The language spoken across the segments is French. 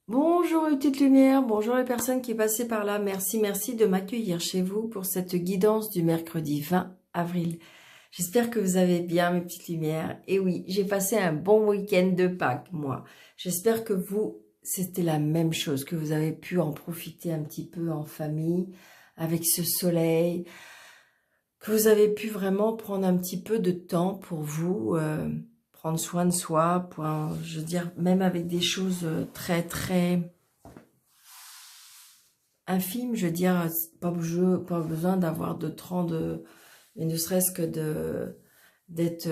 Bonjour les petites lumières, bonjour les personnes qui passaient par là. Merci de m'accueillir chez vous pour cette guidance du mercredi 20 avril. J'espère que vous allez bien mes petites lumières. Et oui, j'ai passé un bon week-end de Pâques, moi. J'espère que vous, c'était la même chose, que vous avez pu en profiter un petit peu en famille, avec ce soleil, que vous avez pu vraiment prendre un petit peu de temps pour vous, prendre soin de soi, je veux dire, même avec des choses très infimes, je veux dire, pas besoin d'avoir de 30, mais ne serait-ce que d'être,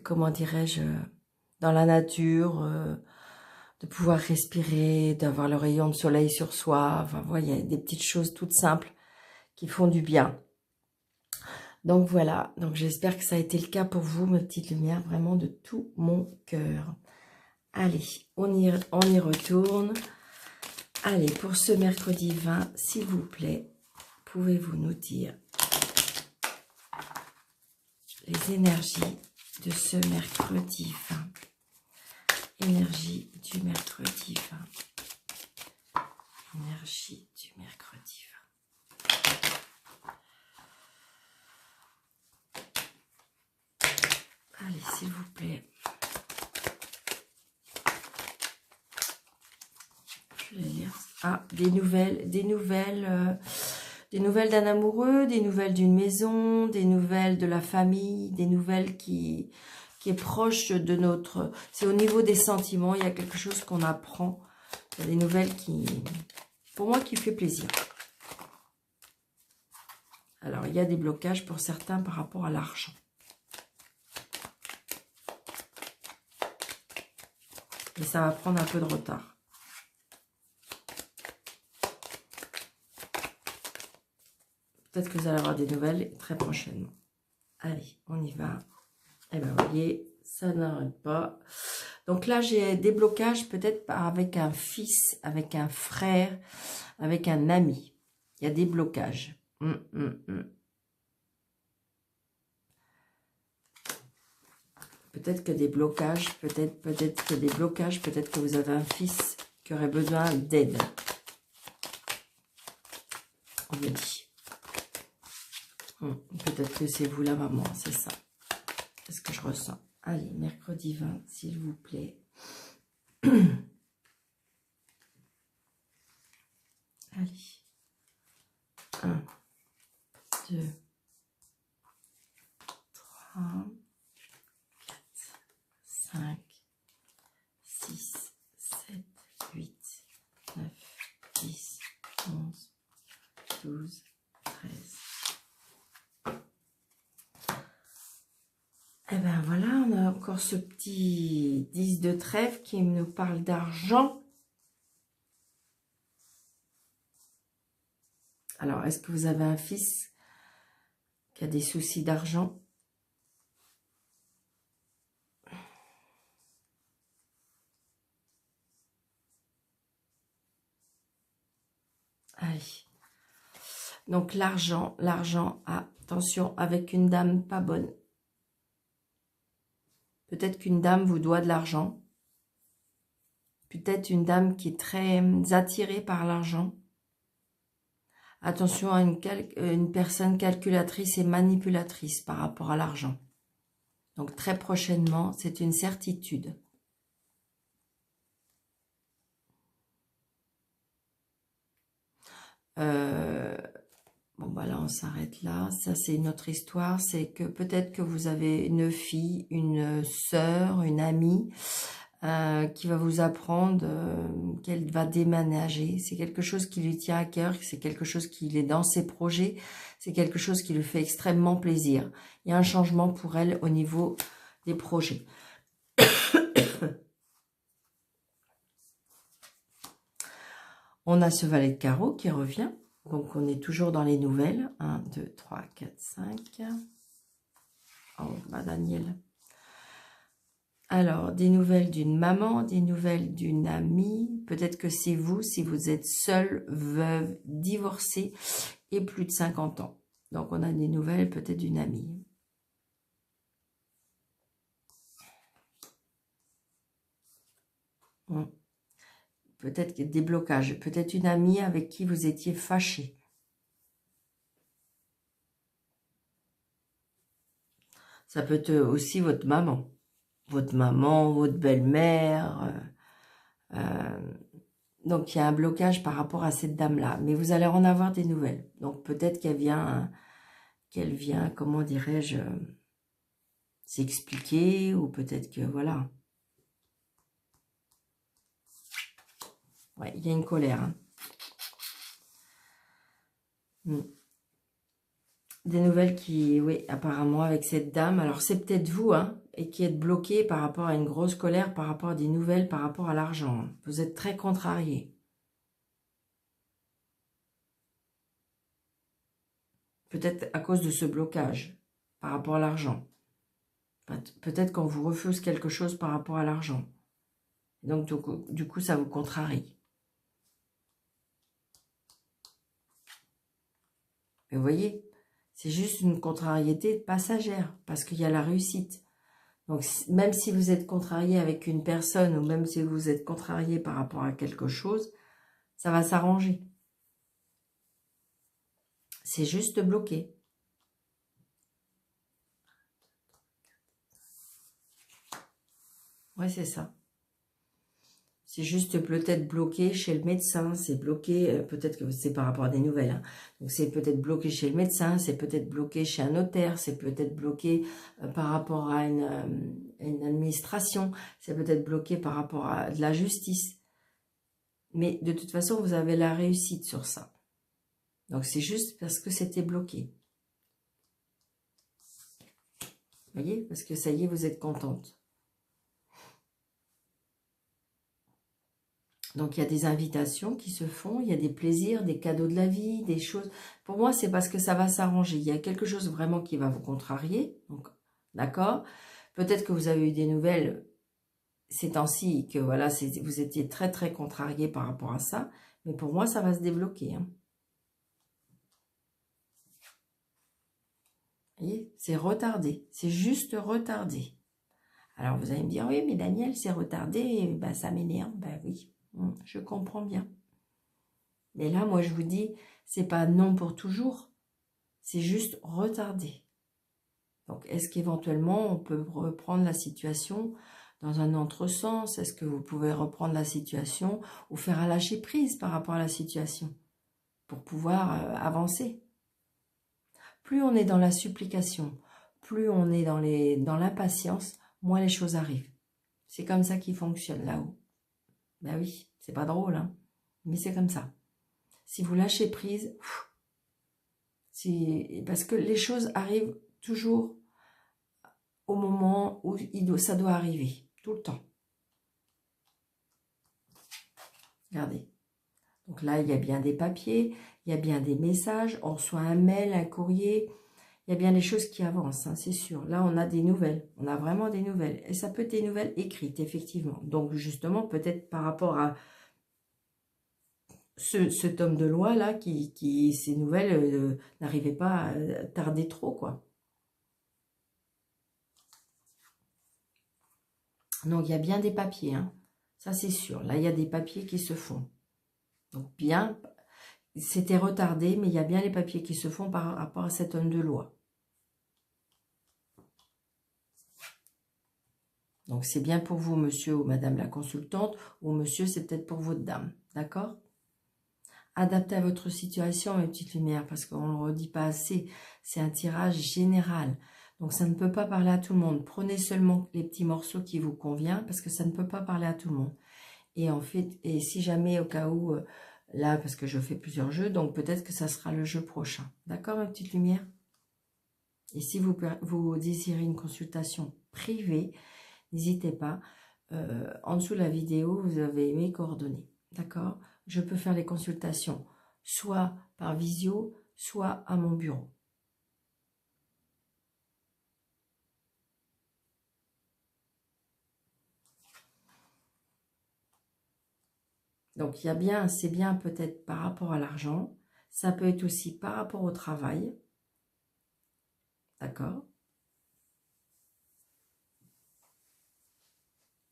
comment dirais-je, dans la nature, de pouvoir respirer, d'avoir le rayon de soleil sur soi, enfin, vous voyez, des petites choses toutes simples qui font du bien. Donc voilà, donc j'espère que ça a été le cas pour vous, mes petites lumières, vraiment de tout mon cœur. Allez, on y retourne. Allez, pour ce mercredi 20, s'il vous plaît, pouvez-vous nous dire les énergies de ce mercredi 20? Énergie du mercredi 20. Énergie du mercredi 20. Allez, s'il vous plaît. Je vais lire. Ah, des nouvelles d'un amoureux, des nouvelles d'une maison, des nouvelles de la famille, des nouvelles qui est proche de notre... C'est au niveau des sentiments, il y a quelque chose qu'on apprend. Il y a des nouvelles qui, pour moi, qui fait plaisir. Alors, il y a des blocages pour certains par rapport à l'argent. Et ça va prendre un peu de retard. Peut-être que vous allez avoir des nouvelles très prochainement. Allez, on y va. Et bien, vous voyez, ça n'arrête pas. Donc là, j'ai des blocages peut-être avec un fils, avec un frère, avec un ami. Il y a des blocages. Peut-être que des blocages, peut-être que des blocages, peut-être que vous avez un fils qui aurait besoin d'aide. On me dit. Peut-être que c'est vous la maman, c'est ça. C'est ce que je ressens. Allez, mercredi 20, s'il vous plaît. Allez. 1, 2, 3, 4, 5, 6, 7, 8, 9, 10, 11, 12, 13. Et ben voilà, on a encore ce petit 10 de trèfle qui nous parle d'argent. Alors, est-ce que vous avez un fils qui a des soucis d'argent? Allez. Donc, l'argent, attention, avec une dame pas bonne. Peut-être qu'une dame vous doit de l'argent. Peut-être une dame qui est très attirée par l'argent. Attention à une personne calculatrice et manipulatrice par rapport à l'argent. Donc, très prochainement, c'est une certitude. Bon, bah là, on s'arrête là. Ça, c'est une autre histoire. C'est que peut-être que vous avez une fille, une sœur, une amie qui va vous apprendre qu'elle va déménager. C'est quelque chose qui lui tient à cœur. C'est quelque chose qui est dans ses projets. C'est quelque chose qui lui fait extrêmement plaisir. Il y a un changement pour elle au niveau des projets. On a ce valet de carreau qui revient. Donc, on est toujours dans les nouvelles. 1, 2, 3, 4, 5. Oh, bah Daniel. Alors, des nouvelles d'une maman, des nouvelles d'une amie. Peut-être que c'est vous, si vous êtes seule, veuve, divorcée et plus de 50 ans. Donc, on a des nouvelles peut-être d'une amie. peut-être des blocages, peut-être une amie avec qui vous étiez fâché. Ça peut être aussi votre maman, votre belle-mère. Donc, il y a un blocage par rapport à cette dame-là. Mais vous allez en avoir des nouvelles. Donc, peut-être qu'elle vient, comment dirais-je, s'expliquer, ou peut-être que, voilà. Ouais, il y a une colère. Hein. Des nouvelles qui, oui, apparemment, avec cette dame. Alors, c'est peut-être vous, hein, et qui êtes bloqué par rapport à une grosse colère, par rapport à des nouvelles, par rapport à l'argent. Hein. Vous êtes très contrarié. Peut-être à cause de ce blocage, par rapport à l'argent. Peut-être qu'on vous refuse quelque chose par rapport à l'argent. Donc, du coup, ça vous contrarie. Mais vous voyez, c'est juste une contrariété passagère, parce qu'il y a la réussite. Donc, même si vous êtes contrarié avec une personne, ou même si vous êtes contrarié par rapport à quelque chose, ça va s'arranger. C'est juste bloqué. Ouais, c'est ça. C'est juste peut-être bloqué chez le médecin, c'est bloqué, peut-être que c'est par rapport à des nouvelles. Hein. Donc c'est peut-être bloqué chez le médecin, c'est peut-être bloqué chez un notaire, c'est peut-être bloqué par rapport à une administration, c'est peut-être bloqué par rapport à de la justice. Mais de toute façon, vous avez la réussite sur ça. Donc c'est juste parce que c'était bloqué. Vous voyez? Parce que ça y est, vous êtes contente. Donc, il y a des invitations qui se font, il y a des plaisirs, des cadeaux de la vie, des choses. Pour moi, c'est parce que ça va s'arranger. Il y a quelque chose vraiment qui va vous contrarier. Donc, d'accord? Peut-être que vous avez eu des nouvelles ces temps-ci, que voilà, vous étiez très, très contrarié par rapport à ça. Mais pour moi, ça va se débloquer. Hein. Vous voyez? C'est retardé. C'est juste retardé. Alors, vous allez me dire, oui, mais Daniel, c'est retardé. Ben, ça m'énerve. Ben oui, je comprends bien. Mais là, moi, je vous dis, c'est pas non pour toujours, c'est juste retardé. Donc, est-ce qu'éventuellement, on peut reprendre la situation dans un autre sens? Est-ce que vous pouvez reprendre la situation ou faire un lâcher prise par rapport à la situation pour pouvoir avancer? Plus on est dans la supplication, plus on est dans l'impatience, moins les choses arrivent. C'est comme ça qu'ils fonctionnent là-haut. Ben oui, c'est pas drôle, hein, mais c'est comme ça. Si vous lâchez prise, parce que les choses arrivent toujours au moment où ça doit arriver, tout le temps. Regardez. Donc là, il y a bien des papiers, il y a bien des messages, on reçoit un mail, un courrier, il y a bien des choses qui avancent, hein, c'est sûr. Là, on a des nouvelles, on a vraiment des nouvelles. Et ça peut être des nouvelles écrites, effectivement. Donc justement, peut-être par rapport à ce tome de loi là, ces nouvelles n'arrivaient pas à tarder trop, quoi. Donc il y a bien des papiers, hein. Ça c'est sûr. Là, il y a des papiers qui se font. Donc bien, c'était retardé, mais il y a bien les papiers qui se font par rapport à cet homme de loi. Donc c'est bien pour vous, monsieur ou madame la consultante, ou monsieur, c'est peut-être pour votre dame. D'accord? Adaptez à votre situation, mes petites lumières, parce qu'on ne le redit pas assez. C'est un tirage général. Donc ça ne peut pas parler à tout le monde. Prenez seulement les petits morceaux qui vous conviennent, parce que ça ne peut pas parler à tout le monde. Et en fait, et si jamais au cas où, là, parce que je fais plusieurs jeux, donc peut-être que ça sera le jeu prochain. D'accord, ma petite lumière? Et si vous désirez une consultation privée, n'hésitez pas. En dessous de la vidéo, vous avez mes coordonnées. D'accord? Je peux faire les consultations soit par visio, soit à mon bureau. Donc, c'est bien peut-être par rapport à l'argent. Ça peut être aussi par rapport au travail. D'accord?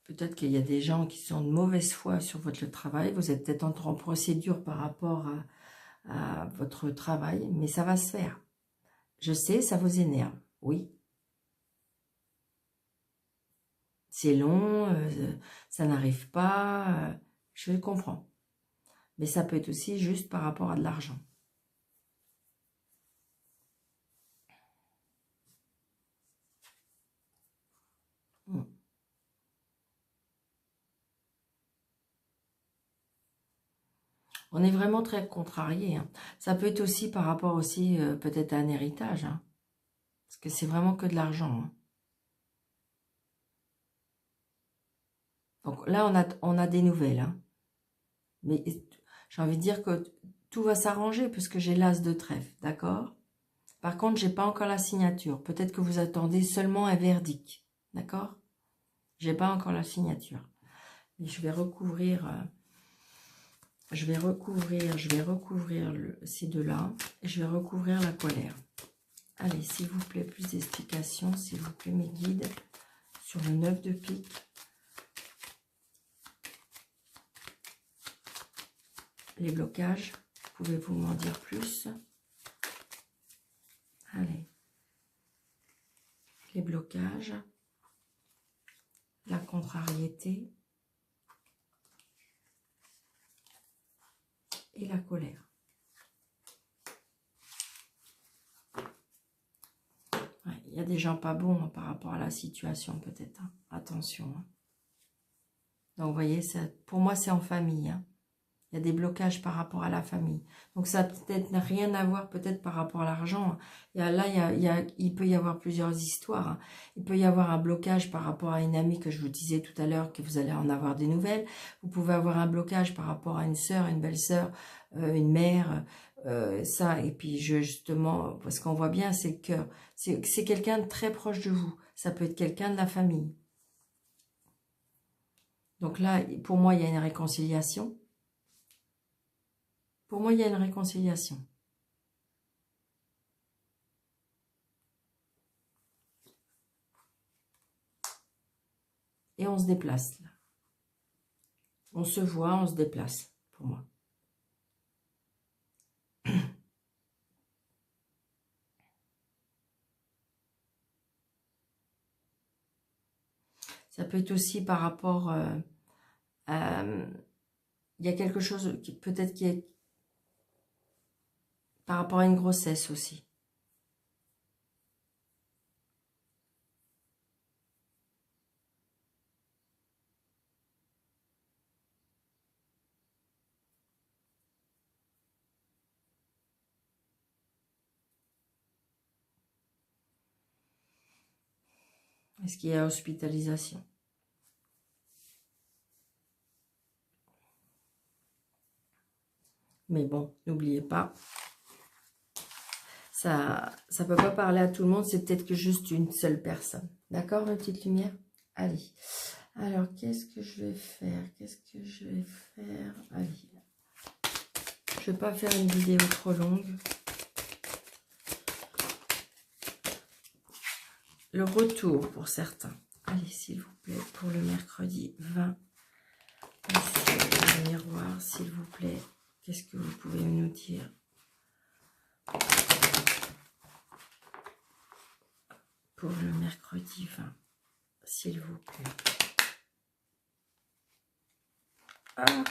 Peut-être qu'il y a des gens qui sont de mauvaise foi sur votre travail. Vous êtes peut-être en procédure par rapport à votre travail, mais ça va se faire. Je sais, ça vous énerve, oui. C'est long, ça n'arrive pas, je comprends. Mais ça peut être aussi juste par rapport à de l'argent. On est vraiment très contrarié. Hein. Ça peut être aussi par rapport aussi peut-être à un héritage. Hein. Parce que c'est vraiment que de l'argent. Hein. Donc là, on a des nouvelles. Hein. Mais j'ai envie de dire que tout va s'arranger puisque j'ai l'as de trèfle. D'accord? Par contre, j'ai pas encore la signature. Peut-être que vous attendez seulement un verdict. D'accord? J'ai pas encore la signature. Et je vais recouvrir... je vais recouvrir ces deux-là. Et je vais recouvrir la colère. Allez, s'il vous plaît, plus d'explications, s'il vous plaît, mes guides, sur le 9 de pique. Les blocages, pouvez-vous m'en dire plus? Allez. Les blocages, la contrariété et la colère. Il y a des gens pas bons hein, par rapport à la situation peut-être. Hein. Attention. Hein. Donc vous voyez, ça, pour moi c'est en famille. Hein. Il y a des blocages par rapport à la famille. Donc ça peut-être n'a rien à voir peut-être par rapport à l'argent. Il peut y avoir plusieurs histoires. Hein. Il peut y avoir un blocage par rapport à une amie que je vous disais tout à l'heure que vous allez en avoir des nouvelles. Vous pouvez avoir un blocage par rapport à une sœur, une belle-sœur, une mère. Ça, et puis justement, parce qu'on voit bien, c'est que c'est quelqu'un de très proche de vous. Ça peut être quelqu'un de la famille. Donc là, pour moi, il y a une réconciliation. Pour moi, il y a une réconciliation. Et on se déplace. Là. On se voit, on se déplace, pour moi. Ça peut être aussi par rapport... il y a quelque chose qui peut-être qui est... Par rapport à une grossesse aussi. Est-ce qu'il y a hospitalisation? Mais bon, n'oubliez pas, ça ne peut pas parler à tout le monde, c'est peut-être que juste une seule personne. D'accord, ma petite lumière? Allez. Alors, qu'est-ce que je vais faire? Allez. Je ne vais pas faire une vidéo trop longue. Le retour pour certains. Allez, s'il vous plaît, pour le mercredi 20. Ici, le miroir, s'il vous plaît. Qu'est-ce que vous pouvez nous dire? Pour le mercredi 20, s'il vous plaît. Ah!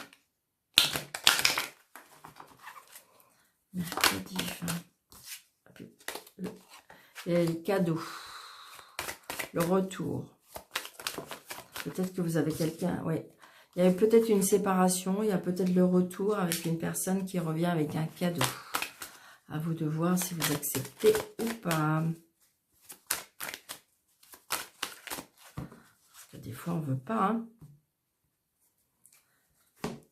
Mercredi 20. Et le cadeau. Le retour. Peut-être que vous avez quelqu'un... Oui. Il y a peut-être une séparation. Il y a peut-être le retour avec une personne qui revient avec un cadeau. À vous de voir si vous acceptez ou pas. Parce que des fois, on ne veut pas. Hein.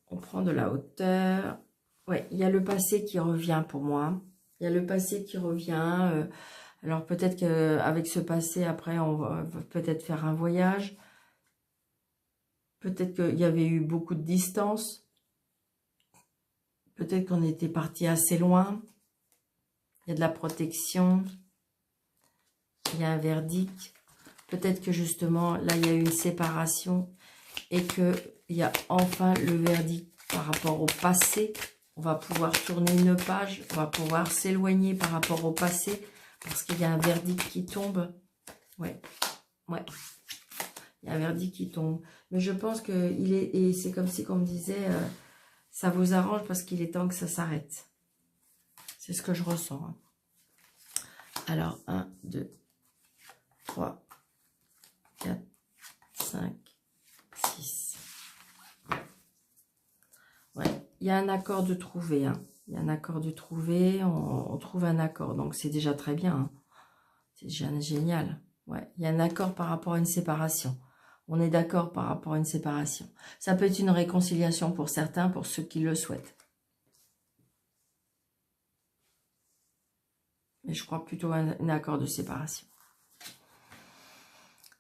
On prend de la hauteur. Oui, il y a le passé qui revient pour moi. Il y a le passé qui revient. Alors peut-être qu'avec ce passé, après, on va peut-être faire un voyage. Peut-être qu'il y avait eu beaucoup de distance. Peut-être qu'on était parti assez loin. Il y a de la protection. Il y a un verdict. Peut-être que justement, là, il y a eu une séparation. et qu'il y a enfin le verdict par rapport au passé. On va pouvoir tourner une page, on va pouvoir s'éloigner par rapport au passé, parce qu'il y a un verdict qui tombe. Ouais, ouais. Il y a un verdict qui tombe. Mais je pense que et c'est comme si on me disait, ça vous arrange parce qu'il est temps que ça s'arrête. C'est ce que je ressens. Hein. Alors, 1, 2, 3, 4, 5, 6. Ouais, il y a un accord de trouver. Hein. Il y a un accord de trouver. On trouve un accord. Donc, c'est déjà très bien. Hein. C'est déjà génial. Ouais, il y a un accord par rapport à une séparation. On est d'accord par rapport à une séparation. Ça peut être une réconciliation pour certains, pour ceux qui le souhaitent. Mais je crois plutôt à un accord de séparation.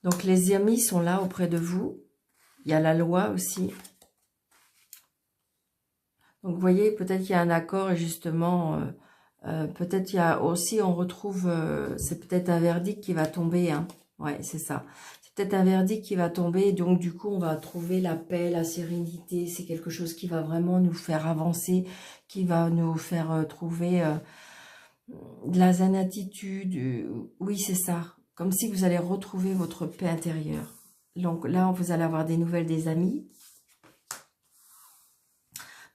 Donc les amis sont là auprès de vous. Il y a la loi aussi. Donc vous voyez, peut-être qu'il y a un accord et justement, peut-être il y a aussi, on retrouve, c'est peut-être un verdict qui va tomber. Hein. Ouais, c'est ça. C'est peut-être un verdict qui va tomber. Donc du coup, on va trouver la paix, la sérénité. C'est quelque chose qui va vraiment nous faire avancer, qui va nous faire trouver... de la zen-attitude, oui c'est ça, comme si vous allez retrouver votre paix intérieure. Donc là vous allez avoir des nouvelles des amis.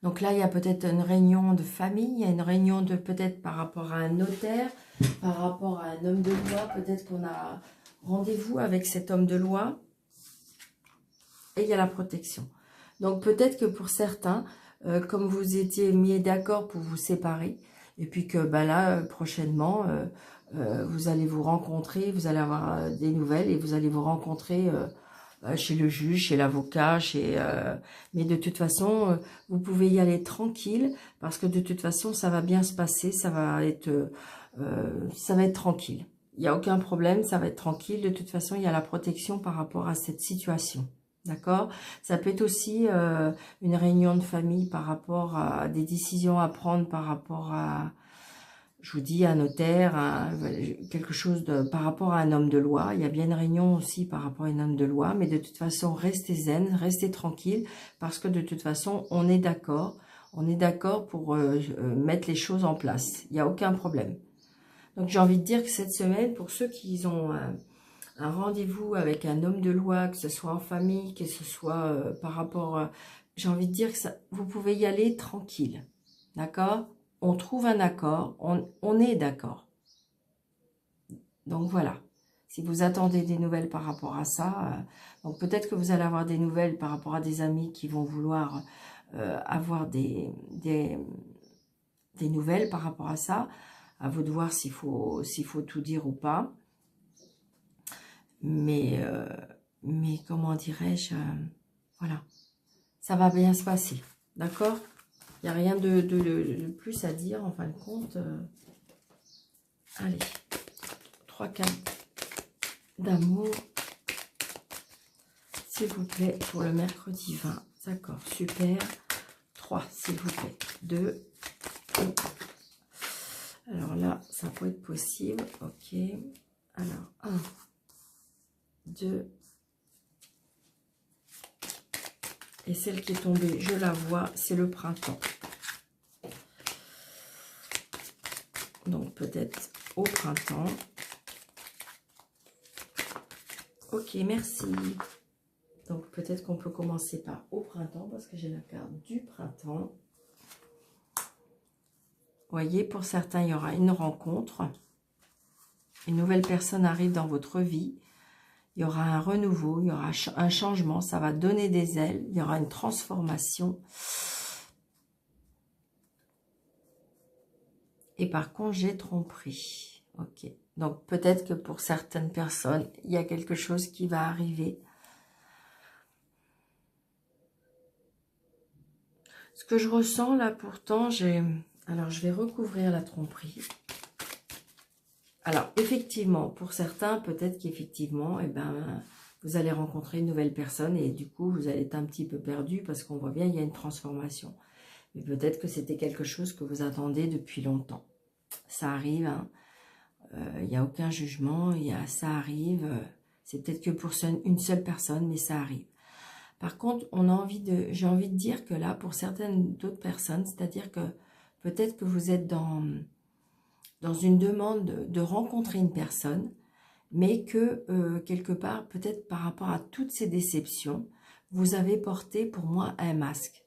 Donc là il y a peut-être une réunion de famille, il y a une réunion de peut-être par rapport à un notaire, par rapport à un homme de loi, peut-être qu'on a rendez-vous avec cet homme de loi. Et il y a la protection. Donc peut-être que pour certains, comme vous étiez mis d'accord pour vous séparer, et puis que bah là, prochainement, vous allez vous rencontrer, vous allez avoir des nouvelles et vous allez vous rencontrer chez le juge, chez l'avocat, mais de toute façon, vous pouvez y aller tranquille parce que de toute façon, ça va bien se passer, ça va être tranquille. Il n'y a aucun problème, ça va être tranquille. De toute façon, il y a la protection par rapport à cette situation. D'accord? Ça peut être aussi une réunion de famille par rapport à des décisions à prendre par rapport à, je vous dis, un notaire, quelque chose par rapport à un homme de loi. Il y a bien une réunion aussi par rapport à un homme de loi, mais de toute façon, restez zen, restez tranquille, parce que de toute façon, on est d'accord. On est d'accord pour mettre les choses en place. Il n'y a aucun problème. Donc, j'ai envie de dire que cette semaine, pour ceux qui ont... un rendez-vous avec un homme de loi, que ce soit en famille, que ce soit par rapport... j'ai envie de dire que ça, vous pouvez y aller tranquille. D'accord? On trouve un accord, on est d'accord. Donc voilà. Si vous attendez des nouvelles par rapport à ça, donc peut-être que vous allez avoir des nouvelles par rapport à des amis qui vont vouloir avoir des nouvelles par rapport à ça. À vous de voir s'il faut tout dire ou pas. Mais comment dirais-je, voilà, ça va bien se passer, d'accord? Il n'y a rien de plus à dire, en fin de compte. Allez, 3 cartes d'amour, s'il vous plaît, pour le mercredi 20, d'accord, super. 3, s'il vous plaît, 2, alors là, ça peut être possible, ok, alors 1, 2, et celle qui est tombée, je la vois, c'est le printemps. Donc peut-être au printemps. Ok, merci. Donc peut-être qu'on peut commencer par au printemps, parce que j'ai la carte du printemps. Vous voyez, pour certains, il y aura une rencontre. Une nouvelle personne arrive dans votre vie. Il y aura un renouveau, il y aura un changement, ça va donner des ailes, il y aura une transformation. Et par contre, j'ai tromperie. Ok. Donc peut-être que pour certaines personnes, il y a quelque chose qui va arriver. Ce que je ressens là, pourtant, alors je vais recouvrir la tromperie. Alors effectivement, pour certains, peut-être qu'effectivement, vous allez rencontrer une nouvelle personne et du coup, vous allez être un petit peu perdu parce qu'on voit bien il y a une transformation. Mais peut-être que c'était quelque chose que vous attendez depuis longtemps. Ça arrive, hein. Il n'y a aucun jugement, ça arrive. C'est peut-être que pour une seule personne, mais ça arrive. Par contre, j'ai envie de dire que là, pour certaines d'autres personnes, c'est-à-dire que peut-être que vous êtes dans une demande de rencontrer une personne, mais que quelque part, peut-être par rapport à toutes ces déceptions, vous avez porté pour moi un masque.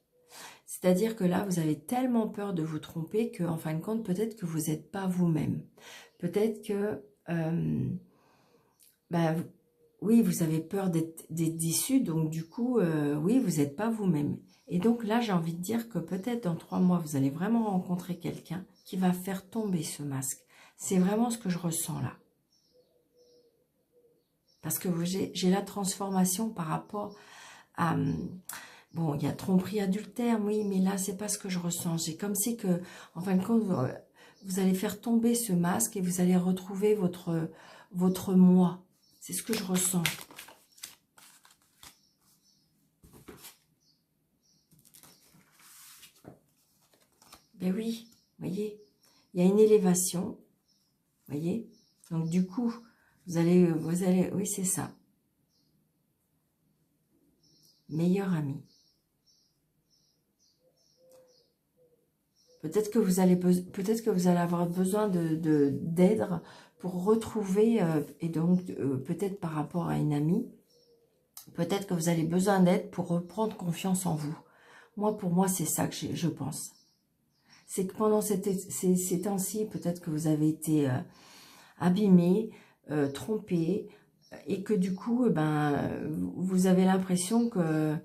C'est-à-dire que là, vous avez tellement peur de vous tromper qu'en fin de compte, peut-être que vous n'êtes pas vous-même. Peut-être que, oui, vous avez peur d'être déçu, donc du coup, oui, vous n'êtes pas vous-même. Et donc là, j'ai envie de dire que peut-être dans 3 mois, vous allez vraiment rencontrer quelqu'un qui va faire tomber ce masque. C'est vraiment ce que je ressens là. Parce que j'ai la transformation par rapport à... Bon, il y a tromperie, adultère, oui, mais là, c'est pas ce que je ressens. C'est comme si que, en fin de compte, vous allez faire tomber ce masque et vous allez retrouver votre moi. C'est ce que je ressens. Ben oui, voyez, il y a une élévation, voyez. Donc du coup, vous allez, oui, c'est ça. Meilleur ami. Peut-être que vous allez avoir besoin d'aide pour retrouver, et donc peut-être par rapport à une amie, peut-être que vous avez besoin d'aide pour reprendre confiance en vous. Moi, pour moi, c'est ça que je pense. C'est que pendant ces temps-ci, peut-être que vous avez été abîmé, trompé, et que du coup, vous avez l'impression que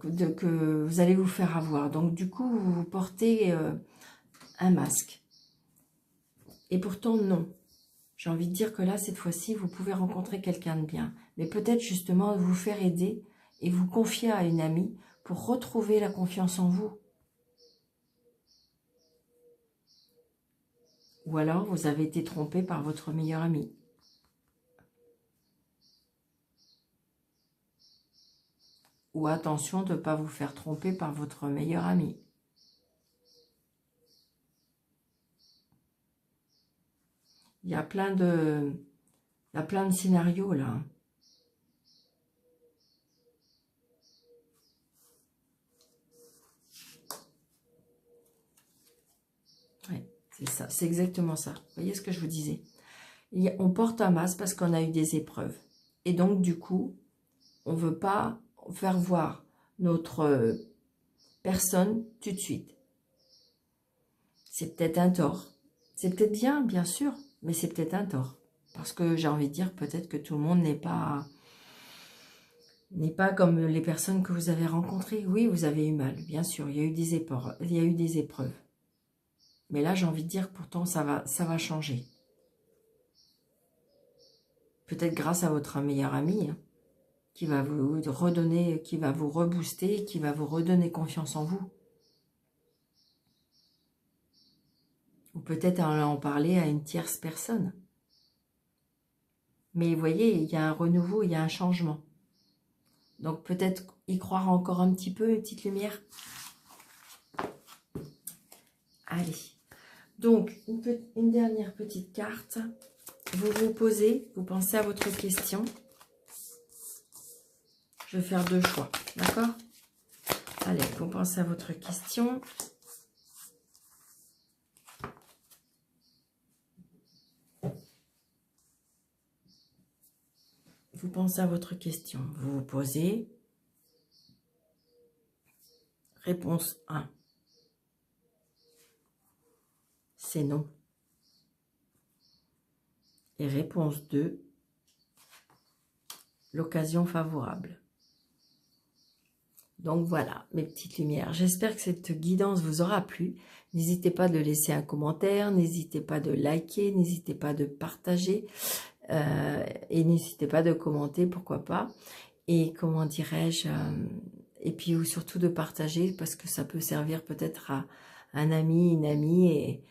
vous allez vous faire avoir. Donc du coup, vous portez un masque. Et pourtant, non. J'ai envie de dire que là, cette fois-ci, vous pouvez rencontrer quelqu'un de bien. Mais peut-être justement vous faire aider et vous confier à une amie pour retrouver la confiance en vous. Ou alors, vous avez été trompé par votre meilleur ami. Ou attention de ne pas vous faire tromper par votre meilleur ami. Il y a plein de scénarios là. Ouais, c'est ça, c'est exactement ça. Vous voyez ce que je vous disais? On porte un masque parce qu'on a eu des épreuves. Et donc, du coup, on ne veut pas faire voir notre personne tout de suite. C'est peut-être un tort. C'est peut-être bien sûr, mais c'est peut-être un tort. Parce que j'ai envie de dire, peut-être que tout le monde n'est pas comme les personnes que vous avez rencontrées. Oui, vous avez eu mal, bien sûr, il y a eu des épreuves. Mais là, j'ai envie de dire, pourtant, ça va changer. Peut-être grâce à votre meilleur ami, hein, qui va vous redonner, qui va vous rebooster, qui va vous redonner confiance en vous. Ou peut-être en parler à une tierce personne. Mais vous voyez, il y a un renouveau, il y a un changement. Donc peut-être y croire encore un petit peu, une petite lumière. Allez. Donc, une dernière petite carte. Vous vous posez, vous pensez à votre question. Je vais faire 2 choix, d'accord? Allez, vous pensez à votre question. Vous pensez à votre question. Vous vous posez. Réponse 1. C'est non. Et réponse 2. L'occasion favorable. Donc voilà, mes petites lumières. J'espère que cette guidance vous aura plu. N'hésitez pas de laisser un commentaire, n'hésitez pas de liker, n'hésitez pas de partager. Et n'hésitez pas de commenter, pourquoi pas. Et comment dirais-je, et puis surtout de partager, parce que ça peut servir peut-être à un ami, une amie, et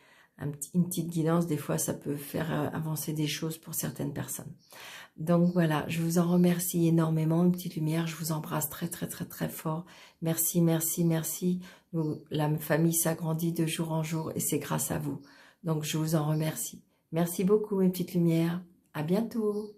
une petite guidance, des fois ça peut faire avancer des choses pour certaines personnes. Donc voilà, je vous en remercie énormément, une petite lumière, je vous embrasse très très très très fort. Merci, merci, merci. La famille s'agrandit de jour en jour et c'est grâce à vous. Donc je vous en remercie. Merci beaucoup mes petites lumières. À bientôt.